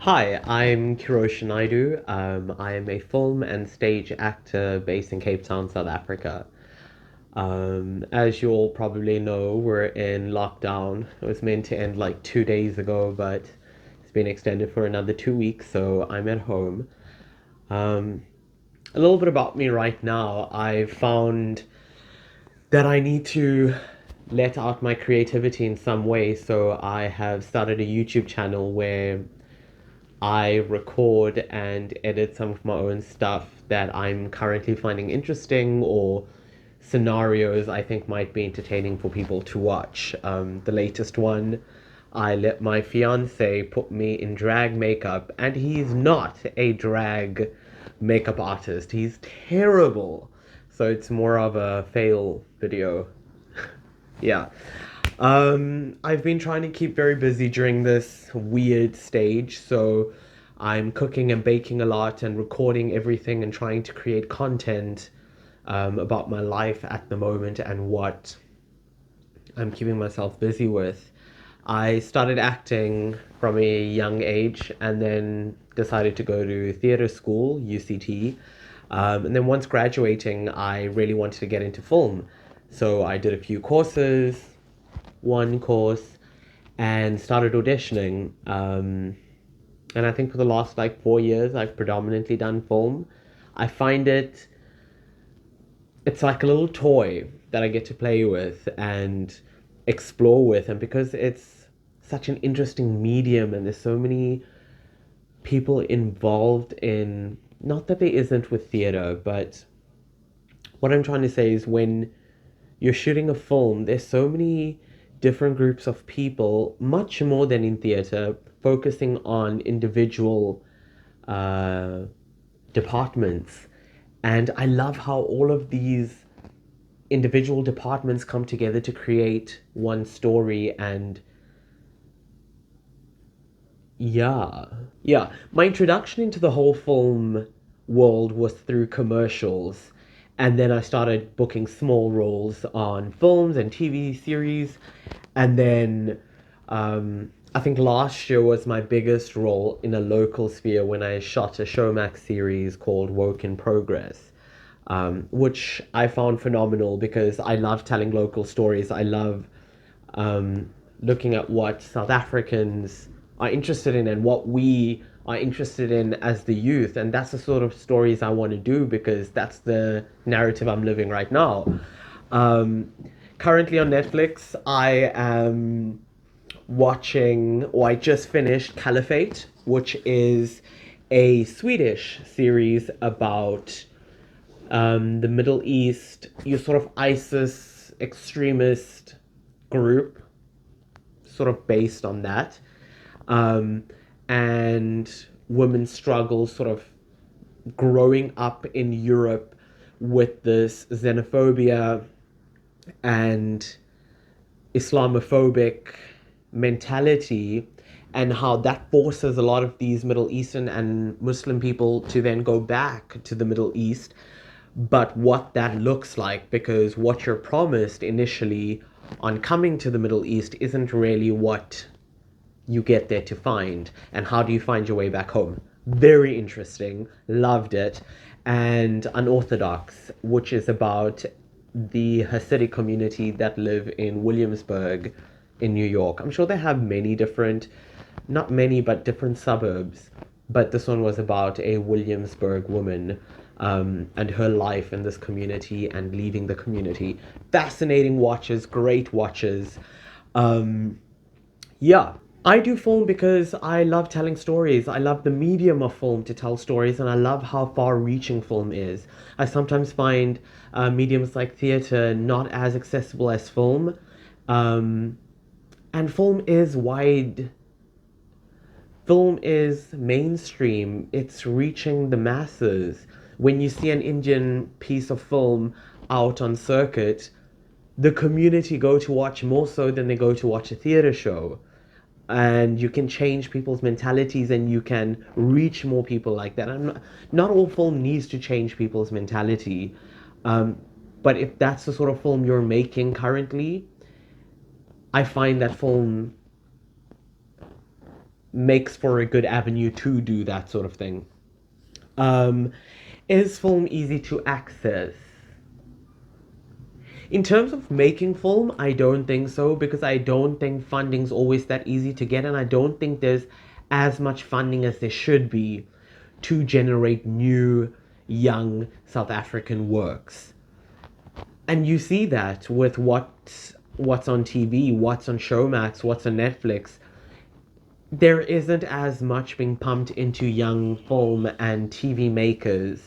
Hi, I'm Kiroshan Naidoo. I am a film and stage actor based in Cape Town, South Africa. As you all probably know, we're in lockdown. It was meant to end like 2 days ago, but it's been extended for another 2 weeks, so I'm at home. Um, a little bit about me right now. I've found that I need to let out my creativity in some way, so I have started a YouTube channel where I record and edit some of my own stuff that I'm currently finding interesting or scenarios I think might be entertaining for people to watch. The latest one, I let my fiance put me in drag makeup, and he's not a drag makeup artist. He's terrible. So it's more of a fail video. Yeah. I've been trying to keep very busy during this weird stage, so I'm cooking and baking a lot and recording everything and trying to create content about my life at the moment and what I'm keeping myself busy with. I started acting from a young age and then decided to go to theatre school, UCT. And then once graduating, I really wanted to get into film. So I did a few courses, one course, and started auditioning. And I think for the last like 4 years, I've predominantly done film. I find it's like a little toy that I get to play with and explore with. And because it's such an interesting medium and there's so many people involved in, not that there isn't with theater, but what I'm trying to say is when you're shooting a film, there's so many different groups of people, much more than in theater, focusing on individual uh, departments. And I love how all of these individual departments come together to create one story. And yeah, yeah. My introduction into the whole film world was through commercials. And then I started booking small roles on films and TV series. And then I think last year was my biggest role in a local sphere when I shot a Showmax series called Woke in Progress, which I found phenomenal because I love telling local stories. I love um, looking at what South Africans are interested in and what we are interested in as the youth. And that's the sort of stories I want to do because that's the narrative I'm living right now. Um, Currently on Netflix, I am watching, or I just finished Caliphate, which is a Swedish series about the Middle East, you sort of ISIS extremist group, sort of based on that, um, and women's struggles, sort of growing up in Europe with this xenophobia and Islamophobic mentality, and how that forces a lot of these Middle Eastern and Muslim people to then go back to the Middle East. But what that looks like, because what you're promised initially on coming to the Middle East isn't really what you get there to find. And how do you find your way back home? Very interesting. Loved it. And Unorthodox, which is about the Hasidic community that live in Williamsburg in New York. I'm sure they have many different, not many, but different suburbs. But this one was about a Williamsburg woman and her life in this community and leaving the community. Fascinating watches, great watches. Um, yeah, I do film because I love telling stories. I love the medium of film to tell stories, and I love how far reaching film is. I sometimes find mediums like theater not as accessible as film. Um, and film is mainstream, it's reaching the masses. When you see an Indian piece of film out on circuit, the community go to watch more so than they go to watch a theater show, and you can change people's mentalities and you can reach more people like that. And not all film needs to change people's mentality, um, but if that's the sort of film you're making currently, I find that film makes for a good avenue to do that sort of thing. Um, is film easy to access? In terms of making film, I don't think so because I don't think funding's always that easy to get, and I don't think there's as much funding as there should be to generate new, young South African works. And you see that with what's on TV, what's on Showmax, what's on Netflix. There isn't as much being pumped into young film and TV makers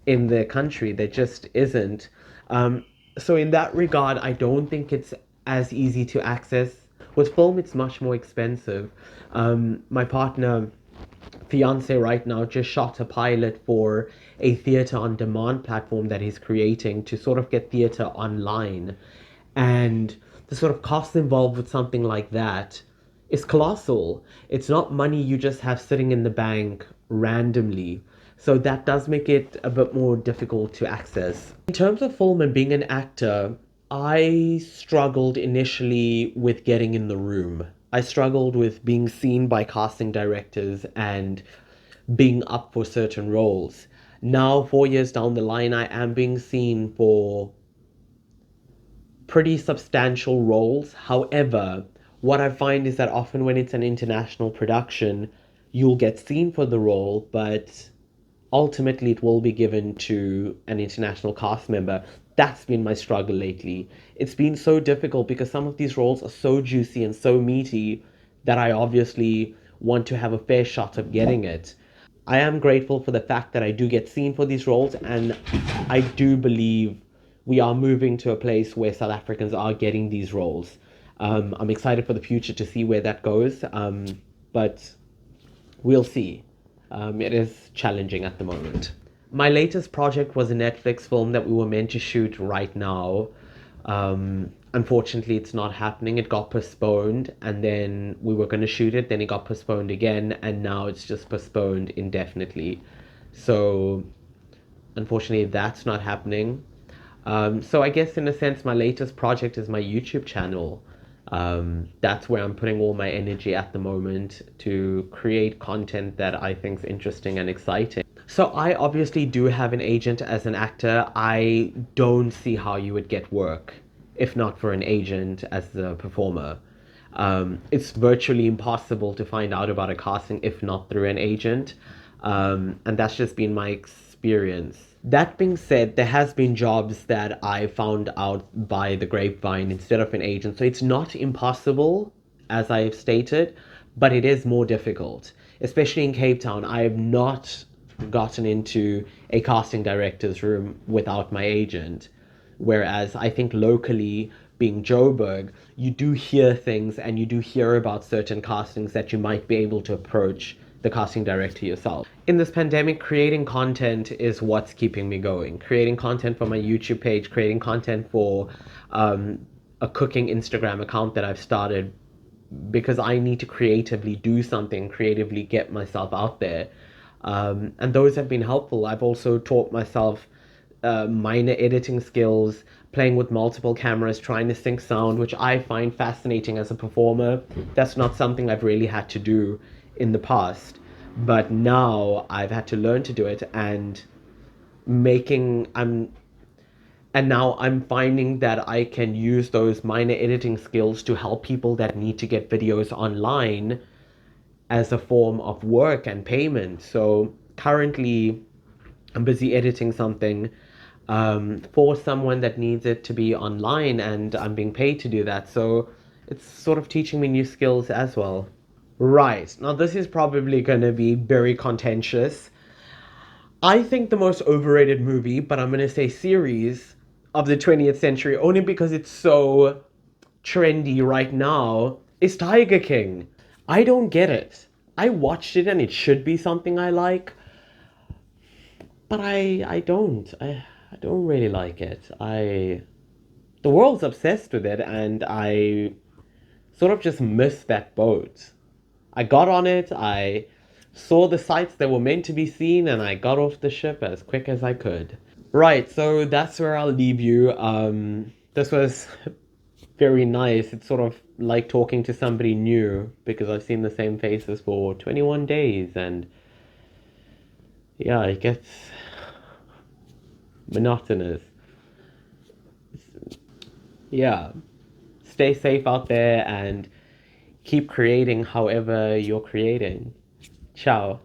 in the country. There just isn't. So in that regard, I don't think it's as easy to access. With film, it's much more expensive. My partner, fiance right now, just shot a pilot for a theater on demand platform that he's creating to sort of get theater online. And the sort of cost involved with something like that is colossal. It's not money you just have sitting in the bank randomly. So that does make it a bit more difficult to access. In terms of film and being an actor, I struggled initially with getting in the room. I struggled with being seen by casting directors and being up for certain roles. Now, 4 years down the line, I am being seen for pretty substantial roles. However, what I find is that often when it's an international production, you'll get seen for the role, but ultimately it will be given to an international cast member. That's been my struggle lately. It's been so difficult because some of these roles are so juicy and so meaty that I obviously want to have a fair shot of getting it. I am grateful for the fact that I do get seen for these roles, and I do believe we are moving to a place where South Africans are getting these roles. I'm excited for the future to see where that goes, but we'll see. It is challenging at the moment. My latest project was a Netflix film that we were meant to shoot right now. Unfortunately, it's not happening. It got postponed, and then we were going to shoot it, then it got postponed again, and now it's just postponed indefinitely. So, unfortunately, that's not happening. So, I guess in a sense, my latest project is my YouTube channel. That's where I'm putting all my energy at the moment to create content that I think is interesting and exciting. So I obviously do have an agent as an actor. I don't see how you would get work if not for an agent as the performer. It's virtually impossible to find out about a casting if not through an agent. And that's just been my experience. That being said, there has been jobs that I found out by the grapevine instead of an agent. So it's not impossible, as I have stated, but it is more difficult. Especially in Cape Town, I have not gotten into a casting director's room without my agent. Whereas I think locally, being Joburg, you do hear things and you do hear about certain castings that you might be able to approach the casting director yourself. In this pandemic, creating content is what's keeping me going. Creating content for my YouTube page, creating content for a cooking Instagram account that I've started because I need to creatively do something, creatively get myself out there. And those have been helpful. I've also taught myself minor editing skills, playing with multiple cameras, trying to sync sound, which I find fascinating as a performer. That's not something I've really had to do in the past. But now I've had to learn to do it and making I'm and now I'm finding that I can use those minor editing skills to help people that need to get videos online as a form of work and payment. So currently, I'm busy editing something for someone that needs it to be online, and I'm being paid to do that. So it's sort of teaching me new skills as well. Right. Now, this is probably going to be very contentious. I think the most overrated movie, but I'm going to say series of the 20th century, only because it's so trendy right now, is Tiger King. I don't get it. I watched it and it should be something I like, but I don't. I don't really like it. The world's obsessed with it and I sort of just missed that boat. I got on it, I saw the sights that were meant to be seen, and I got off the ship as quick as I could. Right, so that's where I'll leave you. This was very nice. It sort of like talking to somebody new because I've seen the same faces for 21 days, and yeah, it gets monotonous. Yeah, stay safe out there and keep creating however you're creating. Ciao.